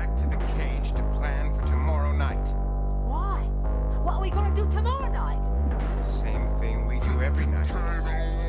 back to the cage to plan for tomorrow night. Why? What are we gonna do tomorrow night? Same thing we do every night.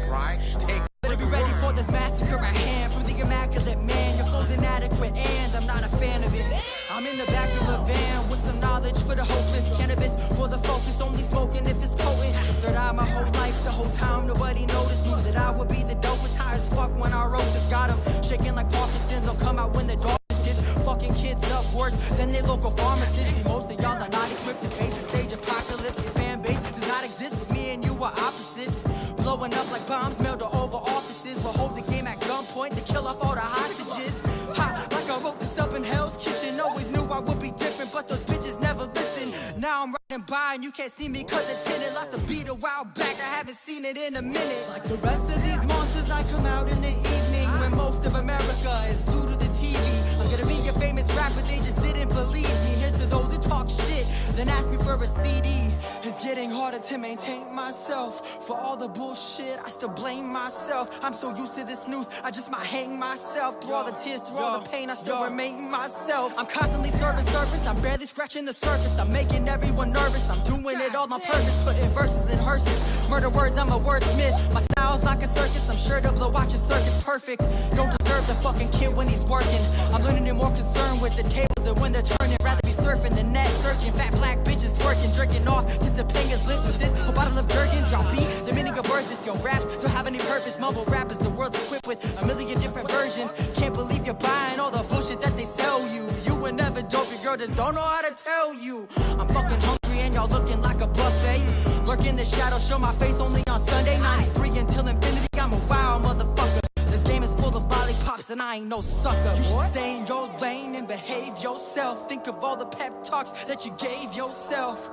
Try to take. Better be ready for this massacre at hand. From the immaculate man, your flow's inadequate and I'm not a fan of it. I'm in the back of a van with some knowledge for the hopeless. Cannabis for the focus, only smoking if it's potent. Third eye my whole life, the whole time nobody noticed. Knew that I would be the dopest, high as fuck when I wrote this. Got 'em shaking like Parkinson's, I'll come out when the darkness hits. Fucking kids up worse than their local pharmacists. See, most of y'all are not equipped to face the sage apocalypse. Your fan base does not exist, but me and you are opposites. Blowing up like bombs mailed to Oval Offices. We'll hold the game at gunpoint to kill off all the hostages. Ha, like I wrote this up in Hell's Kitchen. Always knew I would be different, but those bitches never listen. Now I'm riding by and you can't see me cause the tenant lost the beat a while back. I haven't seen it in a minute. Like the rest of these monsters, I come out in the evening when most of America is glued to the TV. I'm gonna be a famous rapper, they just didn't believe me. Here's to those who talk shit, then ask me for a CD. It's getting harder to maintain myself. For all the bullshit, I still blame myself. I'm so used to this news, I just might hang myself. Through all the tears, through all the pain, I still remain myself. I'm constantly serving servants, I'm barely scratching the surface. I'm making everyone nervous, I'm doing it all on purpose. Putting verses in hearses, murder words, I'm a wordsmith. My style's like a circus, I'm sure to blow out your circus perfect. Don't deserve the fucking kid when he's working. I'm learning you're more concerned with the tables and when they're turning. Rather be surfing the net, searching fat black bitches twerking, jerking off to Topanga's lips with this whole bottle of Jergens. Y'all beat the meaning of words, this your raps don't have any purpose. Mumble rappers, the world's equipped with a million different versions. Can't believe you're buying all the bullshit that they sell you. You were never dope, your girl just don't know how to tell you. I'm fucking hungry and y'all looking like a buffet. Lurk in the shadows, show my face only on Sunday. 93 until infinity, I'm a wild motherfucker. This game is full of lollipops and I ain't no sucker. You should stay in your lane and behave yourself. Think of all the pep talks that you gave yourself.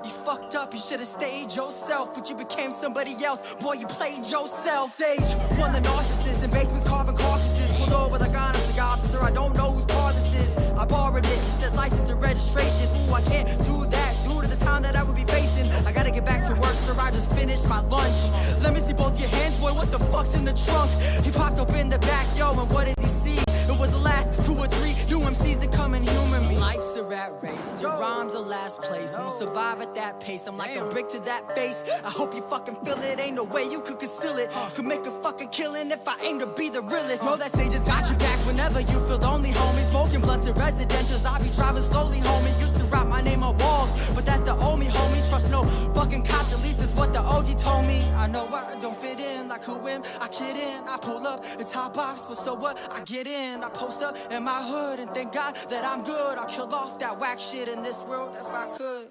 You fucked up, you should've stayed yourself, but you became somebody else. Boy, you played yourself. Sage, one the narcissist in basements carving carcasses. Pulled over like honestly, officer, I don't know whose car this is. I borrowed it, it said license and registration. Ooh, I can't do that due to the time that I would be facing. I gotta get back to work, sir, I just finished my lunch. Let me see both your hands, boy, what the fuck's in the trunk? He popped up in the back, yo, and what does he see? It was the last 2 or 3 new MCs that come and humor me. Life's a rat race, your rhymes are last place. Won't survive at that pace, I'm like a brick to that face. I hope you fucking feel it, ain't no way you could conceal it. Could make a fucking killing if I aim to be the realest. Know that sage has got you back whenever you feel lonely, homie. Smoking blunts in residentials, I be driving slowly, homie. Used to write my name on walls, but that's the old me, homie. Trust no fucking cops, at least is what the OG told me. I know I don't fit in like who am I kidding? I pull up, it's hot box, but so what? I get in, I post up in my hood and thank God that I'm good. I'll kill off that whack shit in this world if I could.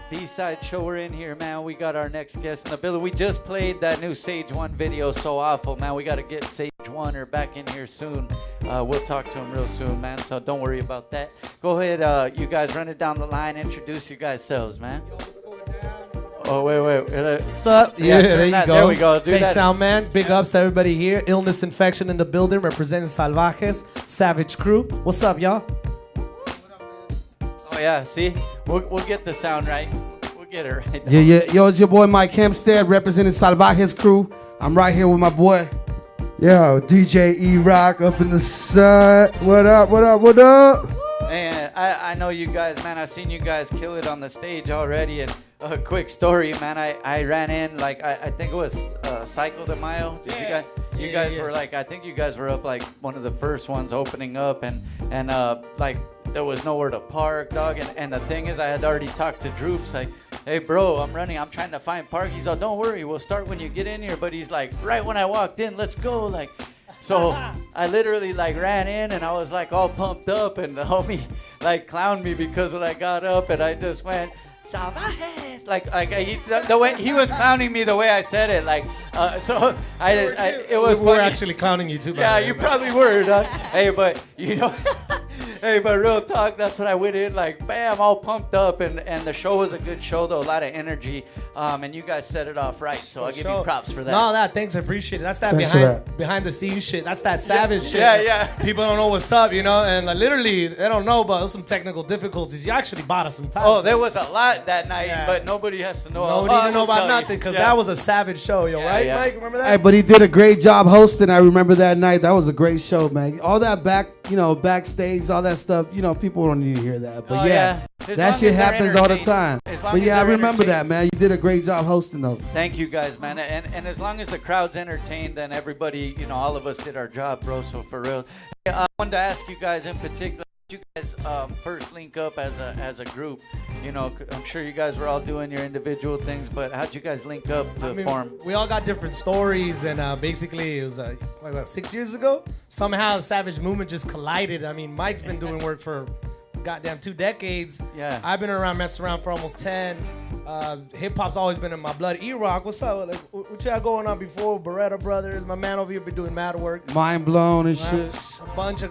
B-side show, we're in here, man. We got our next guest in the building. We just played that new Sage 1 video, so awful, man. We got to get Sage 1 back in here soon. We'll talk to him real soon, man, so don't worry about that. Go ahead, you guys run it down the line. Introduce you guys selves, man. Oh, wait. What's up? Yeah, there you go. There we go. Thanks, sound man. Big ups to everybody here. Illness Infection in the building, representing Salvajes, Savage Crew. What's up, y'all? Oh, yeah, see? We'll get the sound right. We'll get it right. Yeah. Yo, it's your boy Mike Hempstead, representing Salvajes Crew. I'm right here with my boy. Yo, DJ E-Rock up in the side. What up? Man, I know you guys, man. I've seen you guys kill it on the stage already. And a quick story, man. I ran in, like, I think it was Cycle de Mayo. You guys were like, I think you guys were up like one of the first ones opening up. And like, there was nowhere to park, dog. And the thing is, I had already talked to Droops, like, hey, bro, I'm trying to find park. He's like, don't worry, we'll start when you get in here. But he's like, right when I walked in, let's go. Like, so I literally like ran in and I was like all pumped up, and the homie like clowned me because when I got up and I just went, Salvajes, the way he was clowning me, the way I said it, like, so it was. We're actually clowning you too. Yeah, you probably were. Hey, but you know, Hey, but real talk, that's what I went in like, bam, all pumped up, and the show was a good show though, a lot of energy, and you guys set it off right, so I'll give you props for that. No, thanks, I appreciate it. That's that behind the scenes shit. That's that savage shit. Yeah. People don't know what's up, you know, and literally they don't know, but there's some technical difficulties. You actually bought us some time. Oh, there was a lot that night, but nobody has to know. Nobody need to know about nothing because that was a savage show, yo, right, Mike? Remember that? Hey, but he did a great job hosting. I remember that night. That was a great show, man. All that backstage, all that stuff, people don't need to hear that. But that shit happens all the time. But yeah, I remember that, man. You did a great job hosting though. Thank you guys, man. And as long as the crowd's entertained, then everybody, all of us did our job, bro. So for real. I wanted to ask you guys in particular, you guys first link up as a group. I'm sure you guys were all doing your individual things, but how'd you guys link up to form? We all got different stories, and basically it was about 6 years ago. Somehow the Savage movement just collided. I mean, Mike's been doing work for goddamn 2 decades. Yeah. I've been messing around for almost 10. Hip hop's always been in my blood. E-Rock, what's up? Like, what y'all going on before? Beretta Brothers, my man over here been doing mad work. Mind blown and shit. A bunch of.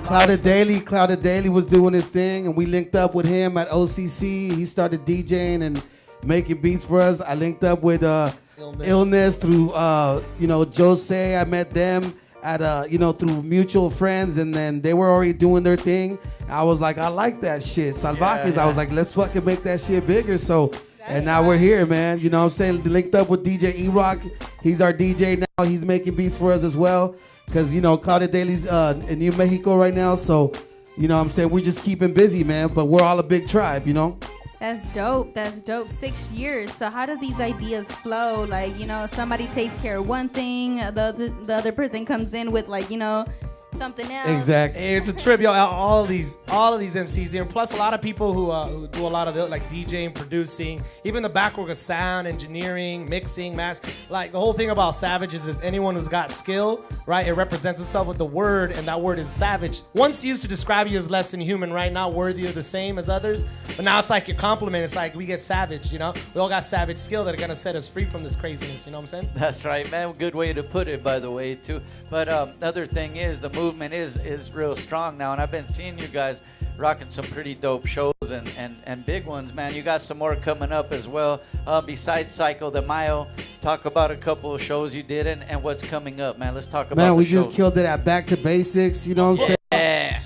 Clouded Daily was doing his thing, and we linked up with him at OCC. He started DJing and making beats for us. I linked up with Illness through Jose. I met them at through mutual friends, and then they were already doing their thing. I was like, I like that shit. Salvajes. I was like, let's fucking make that shit bigger. So. And now we're here, man. You know what I'm saying? Linked up with DJ E-Rock. He's our DJ now. He's making beats for us as well. Because, Clouded Daily's in New Mexico right now. So, what I'm saying? We're just keeping busy, man. But we're all a big tribe, That's dope. 6 years. So how do these ideas flow? Like, somebody takes care of one thing. The other person comes in with, like, something else. Exactly. Hey, it's a trip, yo. All of these MCs here, plus a lot of people who do a lot of like DJing, producing, even the backwork of sound, engineering, mixing, mask. Like the whole thing about Savages is anyone who's got skill, right? It represents itself with the word, and that word is savage. Once used to describe you as less than human, right? Not worthy of the same as others, but now it's like your compliment. It's like we get savage, We all got savage skill that are gonna set us free from this craziness. You know what I'm saying? That's right, man. Good way to put it, by the way, too. But the other thing is the movement is real strong now, and I've been seeing you guys rocking some pretty dope shows and big ones, man. You got some more coming up as well. Besides Cycle de Mayo, talk about a couple of shows you did and what's coming up, man. Let's talk about Man, we shows. just killed it at Back to Basics, you know what I'm saying?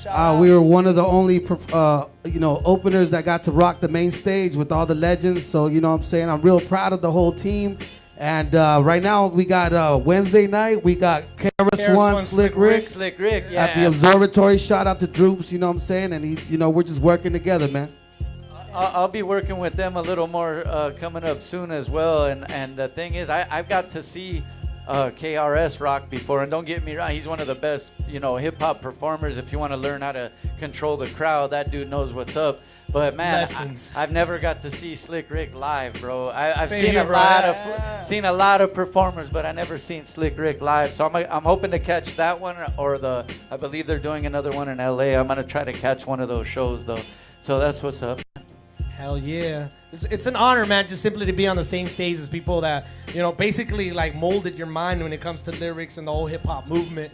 Yeah. We were one of the only openers that got to rock the main stage with all the legends. So, you know what I'm saying? I'm real proud of the whole team. And right now we got Wednesday night, we got KRS-One, Slick Rick. Slick Rick, yeah. At the Observatory. Shout out to Droops, you know what I'm saying? And he's, we're just working together, man. I'll be working with them a little more coming up soon as well. And the thing is, I've got to see KRS rock before, and don't get me wrong, he's one of the best, hip hop performers. If you want to learn how to control the crowd, that dude knows what's up. But man, I've never got to see Slick Rick live, bro. I've seen a lot of performers, but I never seen Slick Rick live. So I'm hoping to catch that one, or I believe they're doing another one in LA. I'm gonna try to catch one of those shows though. So that's what's up. Hell yeah. It's an honor, man, just simply to be on the same stage as people that, basically like molded your mind when it comes to lyrics and the whole hip hop movement,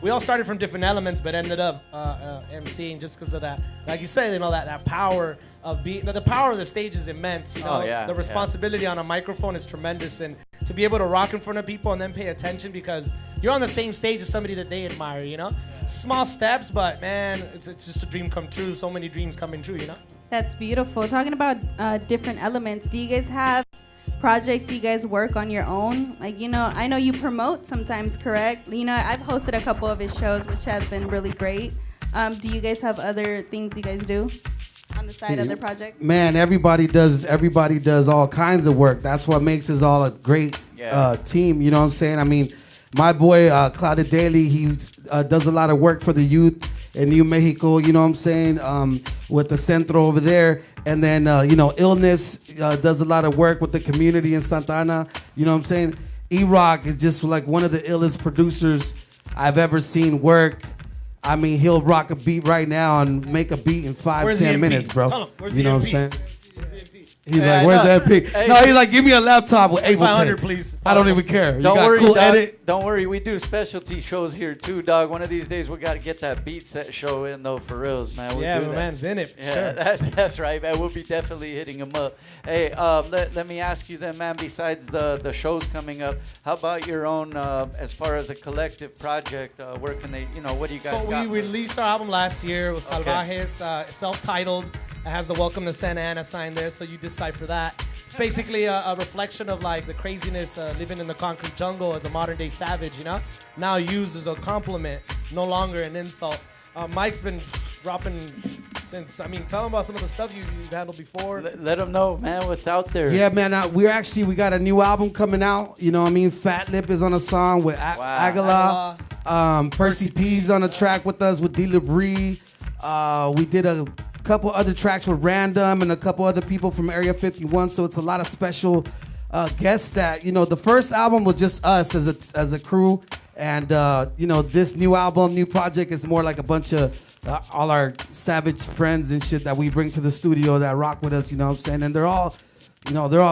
We all started from different elements, but ended up MCing just because of that. Like you said, that power of being, the power of the stage is immense, The responsibility on a microphone is tremendous, and to be able to rock in front of people and then pay attention because you're on the same stage as somebody that they admire, Small steps, but man, it's just a dream come true. So many dreams coming true, That's beautiful. Talking about different elements, do you guys have projects you guys work on your own? Like, I know you promote sometimes, correct? I've hosted a couple of his shows, which has been really great. Do you guys have other things you guys do on the side, other projects? Man, everybody does all kinds of work. That's what makes us all a great team, you know what I'm saying? I mean, my boy, Clouded Daily, he does a lot of work for the youth in New Mexico, you know what I'm saying, with the Centro over there. And then, Illness does a lot of work with the community in Santa Ana, you know what I'm saying. E-Rock is just like one of the illest producers I've ever seen work. I mean, he'll rock a beat right now and make a beat in 5-10 minutes, bro. You know what I'm saying? He's Yeah, like, where's I know. that pic? Hey. No, he's like, give me a laptop with Ableton. 500, please. I don't even care. Don't you got worry, cool dog. edit. Don't worry. We do specialty shows here too, dog. One of these days we got to get that beat set show in though, for reals, man. We'll Yeah, do my that. man's in it. For Yeah, sure. that's right, man. We'll be definitely hitting him up. Hey, let me ask you then, man. Besides the shows coming up, how about your own, as far as a collective project? Where can they, what do you guys So got? we released our album last year. It was Okay. Salvajes, self-titled. It has the Welcome to Santa Ana sign there, so you decipher that. It's basically a reflection of like the craziness living in the concrete jungle as a modern day savage, now used as a compliment, no longer an insult. Mike's been dropping since, tell him about some of the stuff you've handled before. Let them know, man, what's out there. Yeah, man. We got a new album coming out. Fat Lip is on a song with Agala. Percy P's on a track with us with D. Labrie. We did a couple other tracks with Random and a couple other people from Area 51. So it's a lot of special guests that, the first album was just us as a crew. And, this new album, new project is more like a bunch of all our savage friends and shit that we bring to the studio that rock with us, you know what I'm saying? And they're all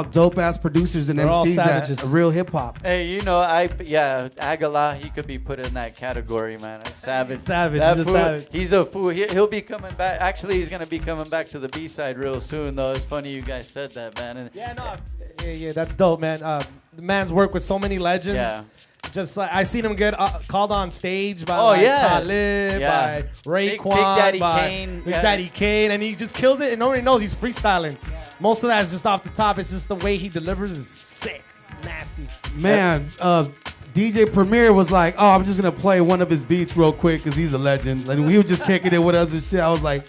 dope ass producers and They're all MCs savages. that real hip hop. Hey, Agala, he could be put in that category, man. A savage. Savage, That he's a fool, savage. He's a fool. He'll be coming back. Actually, he's gonna be coming back to the B-side real soon, though. It's funny you guys said that, man. And Yeah, that's dope, man. The man's worked with so many legends. Yeah. Just like I seen him get called on stage by Talib, Yeah. by Raekwon, Big Daddy by Kane. Big Yeah. Daddy Kane, and he just kills it, and nobody knows he's freestyling. Most of that is just off the top. It's just the way he delivers is sick. It's nasty. Man, DJ Premier was like, oh, I'm just going to play one of his beats real quick because he's a legend. And we were just kicking it with us and shit. I was like,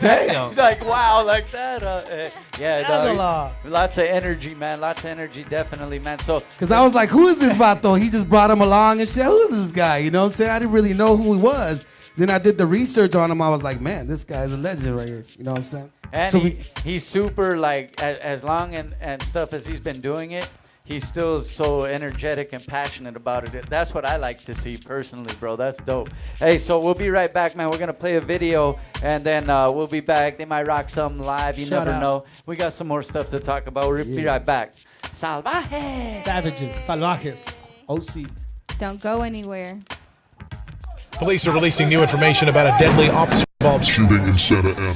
damn. Like, wow, like that. Dog. Agala. Lots of energy, man. Lots of energy, definitely, man. So, Because I was like, who is this vato? He just brought him along and shit. Who is this guy? You know what I'm saying? I didn't really know who he was. Then I did the research on him. I was like, man, this guy's a legend right here. You know what I'm saying? and So he's super, like, as long and stuff as he's been doing it, he's still so energetic and passionate about it. That's what I like to see personally, bro. That's dope. Hey, so we'll be right back, man. We're going to play a video, and then we'll be back. They might rock something live. You Shout never out. know. We got some more stuff to talk about. We'll be right back. Salvajes. Savages, Salvajes, OC. Don't go anywhere. Police are releasing new information about a deadly officer-involved shooting in Santa Ana.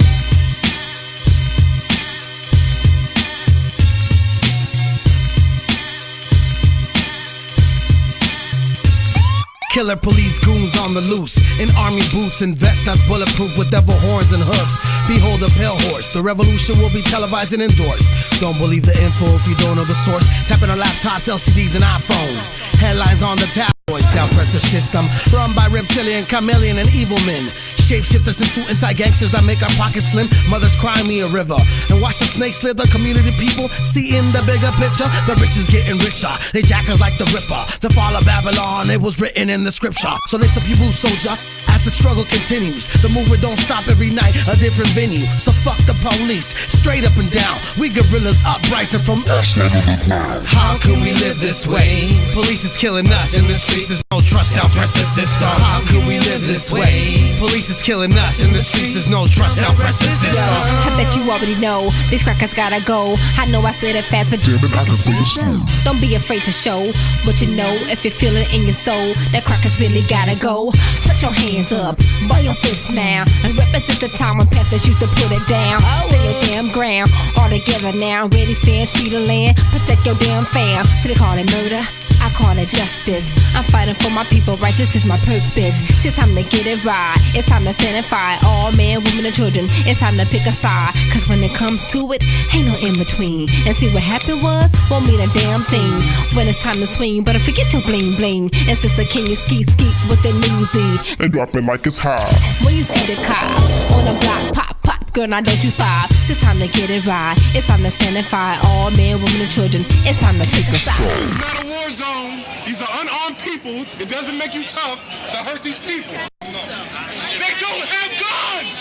Killer police goons on the loose in army boots and vests that's bulletproof with devil horns and hooves. Behold the pale horse. The revolution will be televised and endorsed. Don't believe the info if you don't know the source. Tapping on laptops, LCDs, and iPhones. Headlines on the tabloids. Down press the system. Run by reptilian, chameleon, and evil men. Shapeshifters and suit anti-gangsters that make our pockets slim. Mothers cry me a river. And watch the snakes slither. Community people see in the bigger picture. The rich is getting richer. They jackers like the Ripper. The fall of Babylon, it was written in the scripture. So lace up your boots, soldier, as the struggle continues. The movement don't stop every night, a different venue. So fuck the police, straight up and down. We gorillas uprising from How can we live this way? Police is killing us in the streets. There's no trust, now press the system. How can we live this way? Police is killing us in the streets. There's no trust, now press the system. I bet you already know these crackers gotta go. I know I said it fast, but damn it, I can say it slow. Don't be afraid to show what you know. If you feel it in your soul, that crackers really gotta go. Put your hands up, boy your fists now, and represent the time when Panthers used to put it down. Stay your damn ground, all together now. Ready stands, free to land, protect your damn fam. So they call it murder, I call it justice. I'm fighting for my people, righteous is my purpose. It's time to get it right, it's time to stand and fight. All men, women, and children, it's time to pick a side. Cause when it comes to it, ain't no in between. And see what happened was, won't mean a damn thing when it's time to swing. But forget your bling bling. And sister, can you skeet with the newsy? And drop it like it's hot. When you see the cops on the block, pop, pop, girl, now don't you stop. It's time to get it right, it's time to stand and fight. All men, women, and children, it's time to pick a side. It's not a war zone. These are unarmed people. It doesn't make you tough to hurt these people. They don't have guns.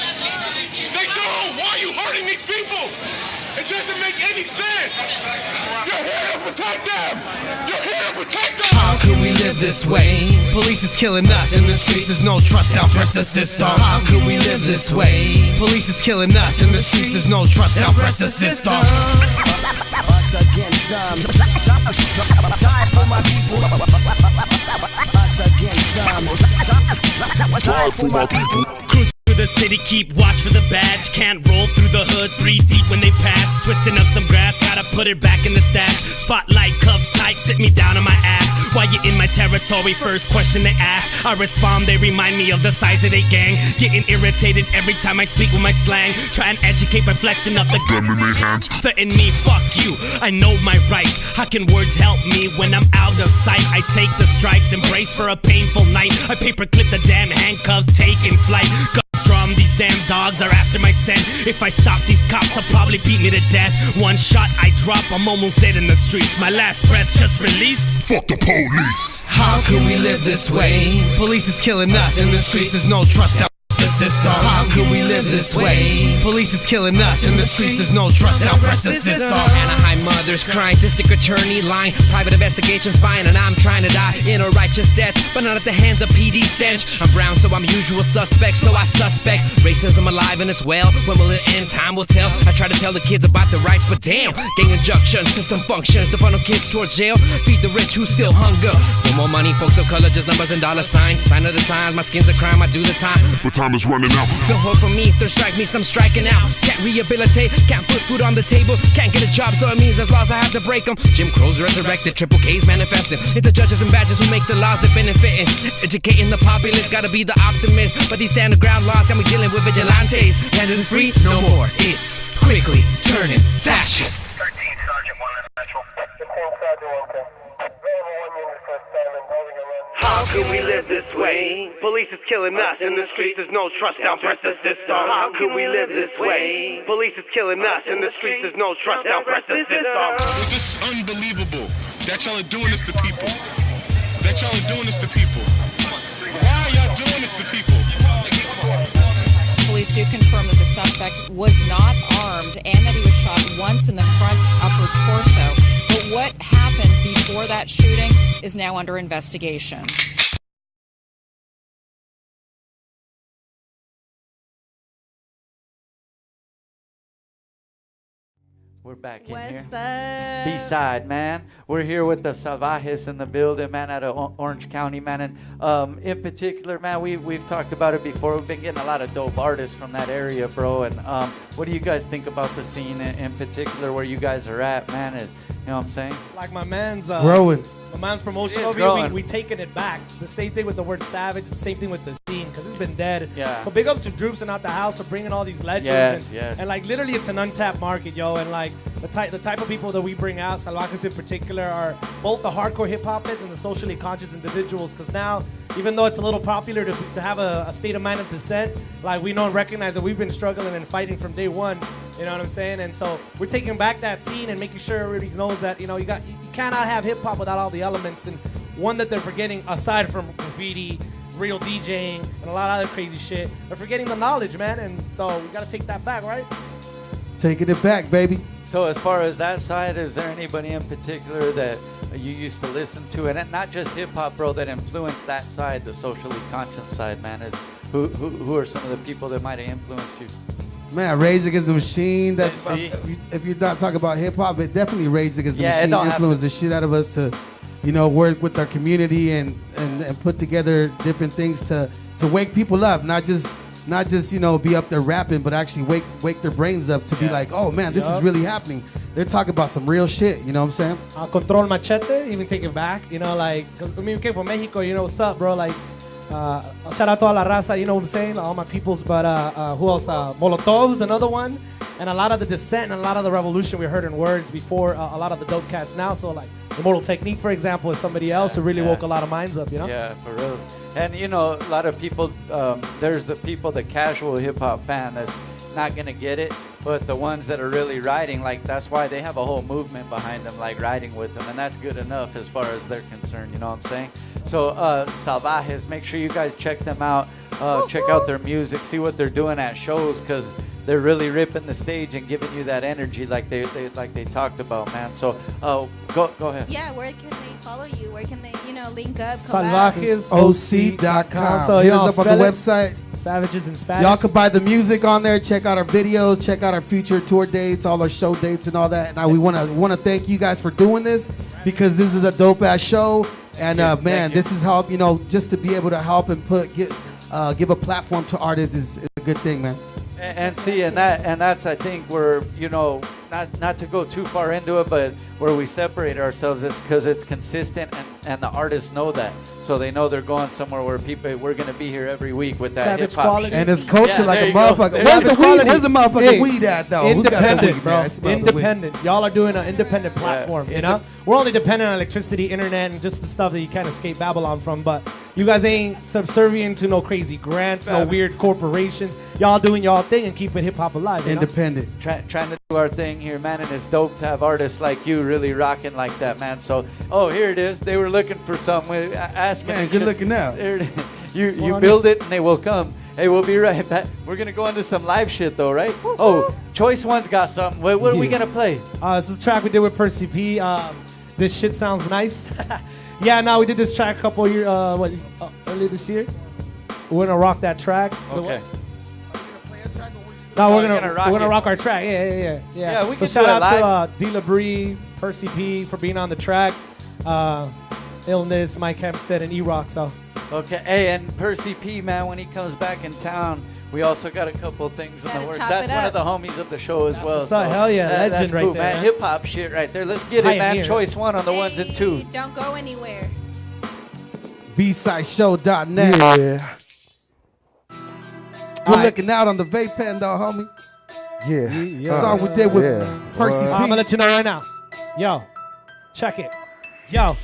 They don't. Why are you hurting these people? It doesn't make any sense. You're here to protect them! You're here to protect them! How can we live this way? Police is killing us in the streets, there's no trust, now press the system. How can we live this way? Police is killing us in the streets, there's no trust, now press the system. Us against them. Die for my people. Us against them. Die for my people. Cruise through the city, keep watch for the badge. Can't roll through the hood 3 deep when they pass. Twisting up some grass, gotta put it back in the stash. Spotlight cuffs tight, sit me down on my ass. While you're in my territory, first question they ask, I respond, they remind me of the size of they gang. Getting irritated every time I speak with my slang. Try and educate by flexing up the gun in their hands. Threaten me, fuck you, I know my rights. How can words help me when I'm out of sight? I take the strikes, embrace for a painful night. I paperclip the damn handcuffs, taking flight. Guns drum, these damn dogs are after my scent. If I stop these cops, they'll probably beat me to death. One shot, I drop, I'm almost dead in the streets. My last breath just released. Fuck the police. How can we live this way? Police is killing us in the streets, there's no trust out the system. How can we live this way? Police is killing us in the streets, there's no trust, now press the system. Anaheim mothers crying, district attorney lying, private investigation spying, and I'm trying to die in a righteous death, but not at the hands of PD stench. I'm brown, so I'm usual suspect, so I suspect racism alive and it's well. When will it end? Time will tell. I try to tell the kids about the rights, but damn, gang injunction, system functions to funnel kids towards jail. Feed the rich who still hunger. No more money, folks of color, just numbers and dollar signs. Sign of the times, my skin's a crime, I do the time. But time is running out. Don't hold for me, third strike means I'm striking out. Can't rehabilitate, can't put food on the table, can't get a job, so it means as laws I have to break them. Jim Crow's resurrected, triple K's manifesting. It's the judges and badges who make the laws that benefiting. Educating the populace, gotta be the optimist. But these stand the ground laws got me dealing with vigilantes. Landed free, no more. It's quickly turning fascist. 13 Sergeant 1 Central. 15 Sergeant 1 How can we live this way? Police is killing us in the streets, there's no trust, now press the system. How can we live this way? Police is killing us in the streets, there's no trust, now press the system. It's just unbelievable that y'all are doing this to people. That y'all are doing this to people. Why are y'all doing this to people? Police do confirm that the suspect was not armed and that he was shot once in the front upper torso. But what happened before that shooting is now under investigation. We're back in What's here. up? B-side, man. We're here with the Salvajes in the building, man, out of Orange County, man. And in particular, man, we've talked about it before. We've been getting a lot of dope artists from that area, bro. And what do you guys think about the scene in particular, where you guys are at, man? Is, you know what I'm saying? Like my man's growing. My man's promotion It is over here, growing. we taking it back. The same thing with the word savage, the same thing with the scene, because it's been dead. Yeah. But big ups to Droops and Out the House for bringing all these legends. Yes, and, yes. and like literally it's an untapped market, yo. And like the type of people that we bring out, Salvajes in particular, are both the hardcore hip hop heads and the socially conscious individuals. Because now, even though it's a little popular to have a state of mind of dissent, like we know and recognize that we've been struggling and fighting from day one. You know what I'm saying? And so we're taking back that scene and making sure everybody knows that, you know, you cannot have hip hop without all the elements. And one that they're forgetting, aside from graffiti, real DJing, and a lot of other crazy shit, they're forgetting the knowledge, man. And so we gotta take that back, right? Taking it back, baby. So as far as that side, is there anybody in particular that you used to listen to, and not just hip hop, bro, that influenced that side, the socially conscious side, man? Is who are some of the people that might have influenced you? Man, Rage Against the Machine. That See? if you're not talking about hip hop, it definitely Rage Against the Yeah, it Machine don't have influenced the shit out of us to, you know, work with our community and put together different things to wake people up, not just you know be up there rapping, but actually wake their brains up to be like, oh man, this is really happening. They're talking about some real shit. You know what I'm saying? Control Machete, even take it back. You know, like, 'cause, I mean, we came from Mexico. You know what's up, bro? Like, shout out to all la raza. You know what I'm saying? Like, all my peoples. But who else? Molotov's another one. And a lot of the dissent and a lot of the revolution we heard in words before a lot of the dope cats now. So like Immortal Technique, for example, is somebody else who really woke a lot of minds up, you know? Yeah, for real. And you know, a lot of people, there's the people, the casual hip hop fan that's not gonna get it, but the ones that are really riding, like that's why they have a whole movement behind them, like riding with them, and that's good enough as far as they're concerned, you know what I'm saying? So Salvajes, make sure you guys check them out, check out their music, see what they're doing at shows, because they're really ripping the stage and giving you that energy like they talked about, man. So go ahead. Yeah, where can they follow you? Where can they, link up? SalvajesOC.com. So, hit us up on the website. Savages in Spanish. Y'all can buy the music on there. Check out our videos. Check out our future tour dates, all our show dates, and all that. Now we want to thank you guys for doing this because this is a dope ass show. And man, this is help. Just to be able to help and give a platform to artists is a good thing, man. And that's I think where not to go too far into it, but where we separate ourselves, it's because it's consistent and the artists know that, so they know they're going somewhere where we're gonna be here every week with that hip hop and it's culture like a motherfucker. Where's the weed? Where's the motherfucking weed at though? Independent, bro. Independent. Y'all are doing an independent platform. We're only dependent on electricity, internet, and just the stuff that you can't escape Babylon from. But you guys ain't subservient to no crazy grants, no weird corporations. Y'all doing y'all thing and keeping hip hop alive. Independent. Trying to do our thing here, man, and it's dope to have artists like you really rocking like that, man. So, here it is. They were looking for something. Asking. Man, good looking now. You build it and they will come. Hey, we'll be right back. We're gonna go into some live shit though, right? Choice One's got something. What are we gonna play? This is a track we did with Percy P. This shit sounds nice. Yeah, no, we did this track a couple years, earlier this year. We're gonna rock that track. Okay. No, we're gonna rock our track. Yeah. Yeah, we can shout do it out live. to D. Labrie, Percy P for being on the track. Illness, Mike Hempstead, and E-Rock. So. Okay, hey, and Percy P, man, when he comes back in town, we also got a couple things in the works. That's one of the homies of the show as well. So hell yeah, legend that's right cool, there. Man. Hip hop shit right there. Let's get it, man. Choice One on the ones and twos. Don't go anywhere. BSideShow.net. Yeah. Good looking out on the vape pen, though, homie. Yeah. Song we did with Percy P. I'm gonna let you know right now. Yo, check it. Yo,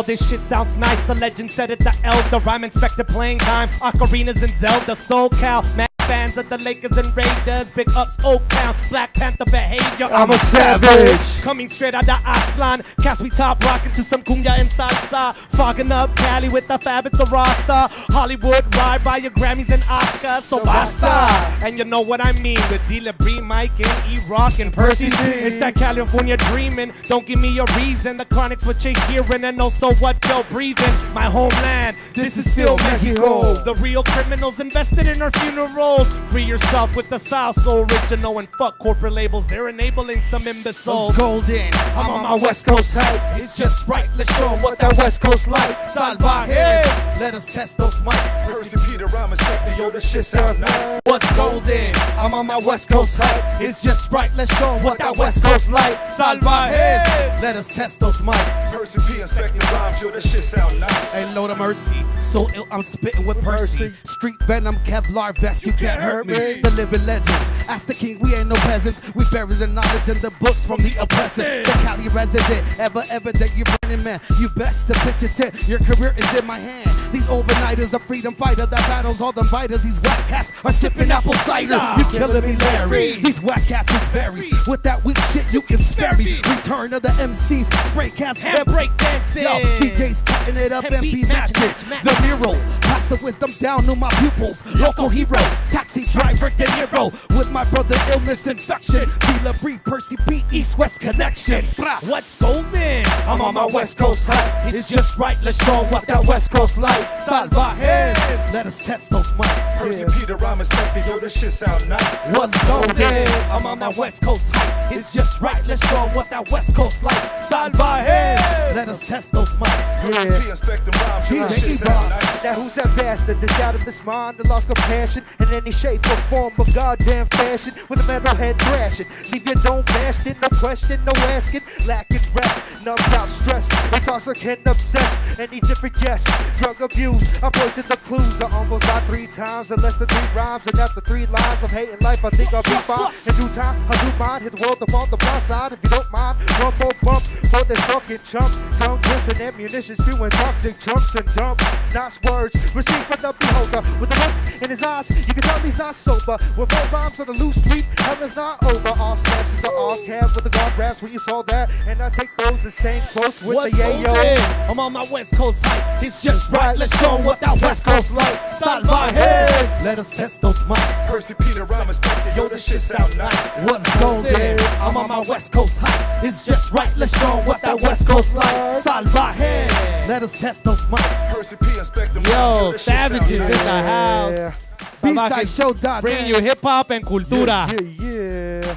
this shit sounds nice. The legend said it, the elder. Rhyme inspector playing time. Ocarinas and Zelda, SoCal. Mad fans of the Lakers and Raiders. Big ups, Oak Town. Black Panther behavior. I'm a savage. Coming straight out the Aslan. Cast we top rocking to some cumbia and salsa. Fogging up Cali with the fab, it's a roster. Hollywood ride by your Grammys and Oscars. So basta. And you know what I mean with D. Labrie, Mike, and E-Rock and Percy. It's that California dreaming. Don't give me a reason. The chronic's what you're hearing and also what you're breathing. My homeland, this is still Mexico. The real criminals invested in our funerals. Free yourself with the South, so original, and fuck corporate labels. They're enabling some imbeciles. It's golden. I'm on my West Coast hype. It's just right. Let's show 'em what that West Coast like. Salvajes. Let us test those mics. Percy Peter, I'm inspector. Yo, this shit sounds nice. What's golden? I'm on my West Coast hype. It's just right. Let's show 'em what that West Coast like. Salvajes. Let us test those mics. Percy P, inspector rhymes. Yo, this shit sounds nice. Hey, Lord of mercy. So ill, I'm spitting with Percy. Street venom, Kevlar vest. You can't hurt me. The living legends. Ask the king, we ain't no peasants. We bury the knowledge in the books from the oppressor. The Cali resident, ever that you're running, man. You best to pitch it to. Your career is in my hand. These overnighters, the freedom fighter that battles all the fighters. These whack cats are sipping apple cider. You killing me, Larry. These whack cats is berries. With that weak shit, you can spare me. Return of the MCs, spray cats, and break dancing. Yo, DJs cutting it up and be matching. The Nero, pass the wisdom down to my pupils. Local hero, taxi driver De Niro. With my brother illness infection. D. Labrie, Percy P, East-West connection. What's golden? I'm on my West Coast hype. It's just right, let's show 'em what that West Coast like. Salvajes. Let us test those mics. Percy Peter, I'm inspector. Yo, this shit sounds nice. What's golden? I'm on that West Coast hype. It's just right, let's show 'em what that West Coast like. Salvajes. Let us test those mics. Percy P, inspector rhymes. Yo, this shit sounds nice. Now who's that bastard that's out of his mind, that lost compassion in any shape or form of goddamn fashion, with a metal head thrashing, leave your dome bashed in, no question, no asking, lacking rest, numbed out stress, intoxicant obsessed, any different guess, drug abuse, I pointed the clues, I almost died 3 times in less than 3 rhymes, and after 3 lines of hating life, I think I'll be fine, in due time, I'll do mine, hit the world up on the blind side, if you don't mind, one more bump, for this fucking chump, tongue twisting ammunition, spewing toxic chunks and dump, nice words, received from the beholder, with the look in his eyes, you can tell he's not sober, with more rhymes on the loose street, hell is not over, all snaps is the all cab with the guard raps when you saw that, and I take those and same close with the Yeah, I'm on my West Coast hype. It's just right. Let's show 'em what that West Coast like. Salvajes. Let us test those mics. Percy Peter, I'm expecting. Yo, this shit sounds nice. What's golden? I'm on my West Coast hype. It's just right. Let's show 'em what that West Coast like. Salvajes. Let us test those mics. Percy P, inspect them. Yo, Savages in the house. B-side show.net. Bringing you hip hop and cultura. Yeah.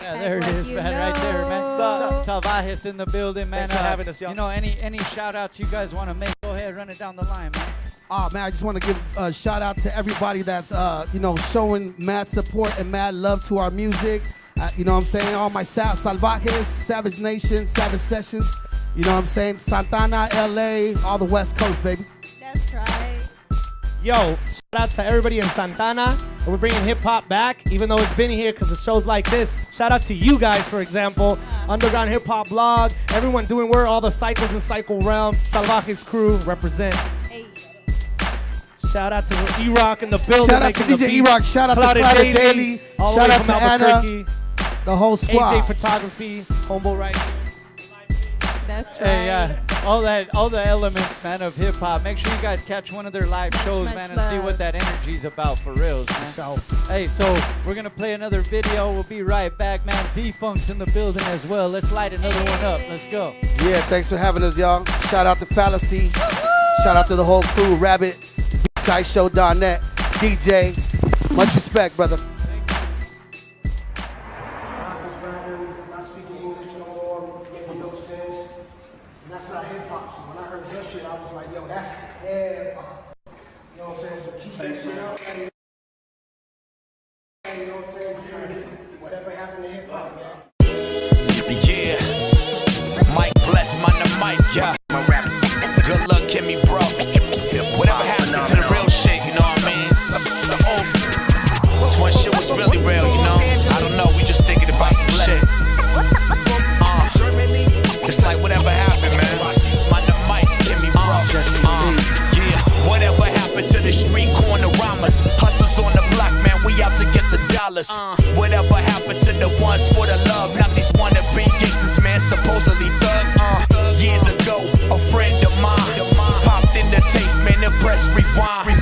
Yeah, there it is, man, right there, man. Salvajes in the building, man. Thanks for having us, y'all. You know, any shout outs you guys want to make? Go ahead, run it down the line, man. Oh man, I just want to give a shout out to everybody that's showing mad support and mad love to our music. You know what I'm saying? All my Salvajes, Savage Nation, Savage Sessions. You know what I'm saying? Santana, LA, all the West Coast, baby. That's right. Yo, shout out to everybody in Santana. And we're bringing hip hop back, even though it's been here because of shows like this. Shout out to you guys, for example. Underground Hip Hop Blog. Everyone doing work, all the cycles in Cycle Realm. Salvajes crew, represent. Hey. Shout out to E-Rock in the building. Shout out to DJ E-Rock. Shout out to Clouded Daily. Shout out to Anna. The whole squad. AJ Photography. Hombo right here. That's right. Hey, all the elements, man, of hip hop. Make sure you guys catch one of their live shows, man, and see what that energy's about for reals, man. Hey, so we're gonna play another video. We'll be right back, man. D-Funk's in the building as well. Let's light another one up. Let's go. Yeah, thanks for having us, y'all. Shout out to Fallacy. Shout out to the whole crew. Rabbit, B-sideshow.net, DJ. Much respect, brother. That's not hip hop. So when I heard that shit, I was like, yo, that's hip hop. You know what I'm saying? So keep that shit up. You know what I'm saying? Whatever happened to hip hop, man. Yeah. Mike bless my mic, yeah. Good luck, Kimmy, bro. Whatever happened to the real shit, you know what I mean? The old shit. When shit was really real, you know? I don't know, we just thinking about some shit. It's like whatever happened, man. My mic, Kimmy, bro. Yeah. Whatever happened to the street corner-ramas? Hustlers on the block, man, we out to get the dollars. Whatever happened to the ones for the love? Now these wannabe gangsters, man, supposedly thug. Years ago, a friend of mine popped in the taste, man, and press rewind.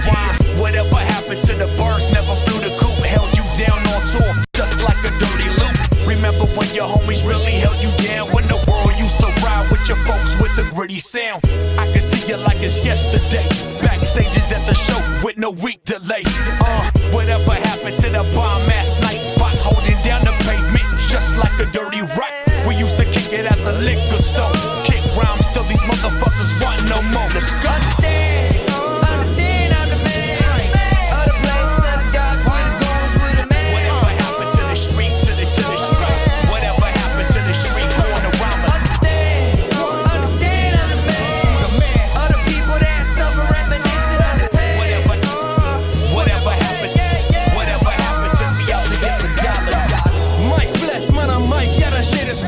Whatever happened to the birds? Never flew the coop, held you down on tour, just like a dirty loop. Remember when your homies really held you down? When the world used to ride with your folks with the gritty sound. I can see you like it's yesterday. Backstages at the show with no week delay. Whatever happened to the bomb-ass night spot, holding down the pavement just like a dirty rat? We used to kick it at the liquor store. Kick rhymes till these motherfuckers want no more. Let's go. Understand, I'm the man. Of the place, of the dark, where the goes with a man. Whatever happened to the street, to the street. Whatever happened to the street, corner-ramas. Understand, I'm the man. Of the people that suffer reminiscing on the past. Whatever happened to me out to get the dollars. Mike bless, man, I'm Mike, yeah, that shit is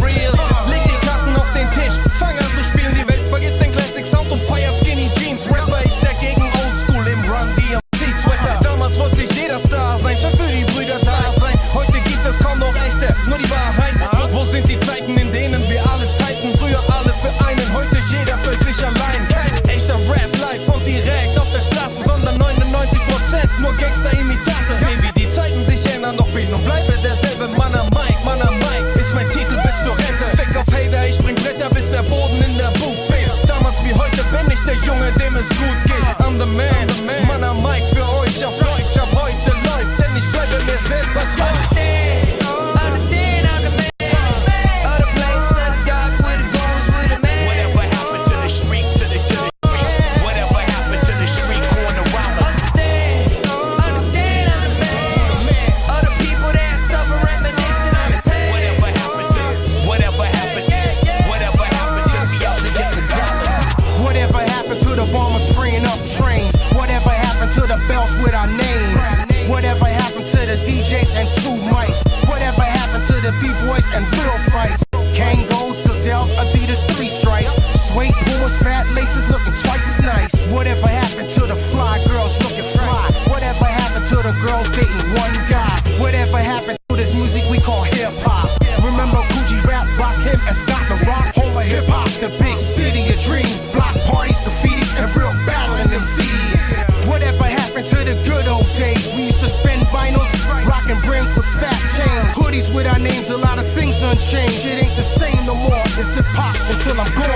cities with our names, a lot of things unchanged. It ain't the same no more. It's hip hop until I'm gone.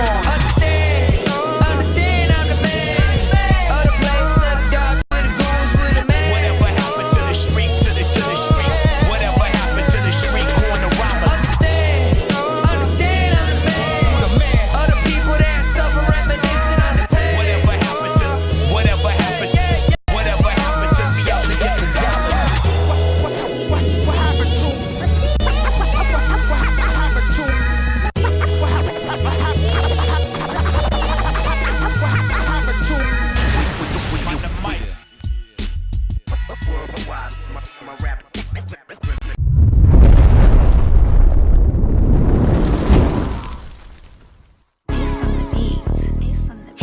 Understand, I'm the man. Of the place, of the dark, with the goons, with the man. Whatever happened to the street, to the street? Whatever happened to the street corner robbers? Understand, I'm the man. Of the people that suffer reminiscing on the past. Whatever happened to me out to get the dollars? What happened to?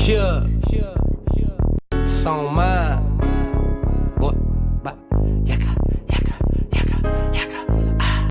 Yeah, it's on mine.